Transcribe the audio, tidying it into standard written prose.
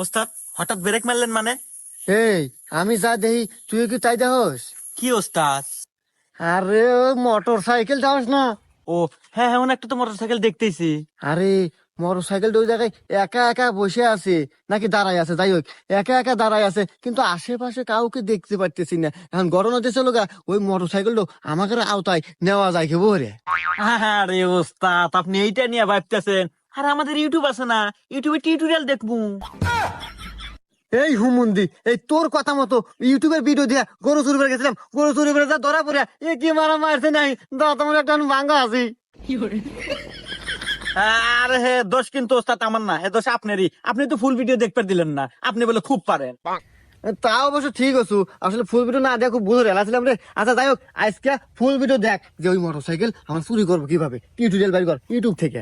ওস্তাদ হঠাৎ ব্রেক মারলেন মানে? এই আমি যা দেখি তুই কি তাই দেখস? কি ওস্তাদ? আরে ওই মোটর সাইকেল যাস না? ও হ্যাঁ হ্যাঁ, একটা তো মোটরসাইকেল দেখতেছি। আরে মোটর সাইকেলটা ওই জায়গায় একা একা বসে আছে নাকি দাঁড়ায় আছে, যাই হোক একা একা দাঁড়ায় আছে, কিন্তু আশেপাশে কাউকে দেখতে পারতেছি না। এখন গরম হতে চলো গা, ওই মোটর সাইকেলটা আমাকে আওতায় নেওয়া যায় কি বলে? আরে ওস্তাদ, আপনি এইটা নিয়ে ভাবতেছেন? আর আমাদের ইউটিউব আছে না, ইউটিউবে টিউটোরিয়াল দেখবো। এই হুমুন্দি, এই তোর কথা মতো ইউটিউবের ভিডিও দিয়া গরু চুরি করে গেছিলাম, গরু চুরি করে যা ধরা পড়ে এ কি মারা মারছে নাই, দাও তোমার একটা ভাঙ্গা আছি। আরে হে দোষ কিন্তু ওস্তাদ আমার না, হে দোষ আপনারই। আপনি তো ফুল ভিডিও দেখতে দিলেন না, আপনি বলে খুব পারেন। তা অবশ্য ঠিক আছো, আসলে ফুল ভিডিও না দেখো বুঝে রেলাছিলাম রে। আচ্ছা যাই হোক, আজকে ফুল ভিডিও দেখ যে ওই মোটর সাইকেল আমার চুরি করবো কিভাবে, টিউটোরিয়াল বাইর কর ইউটিউব থেকে।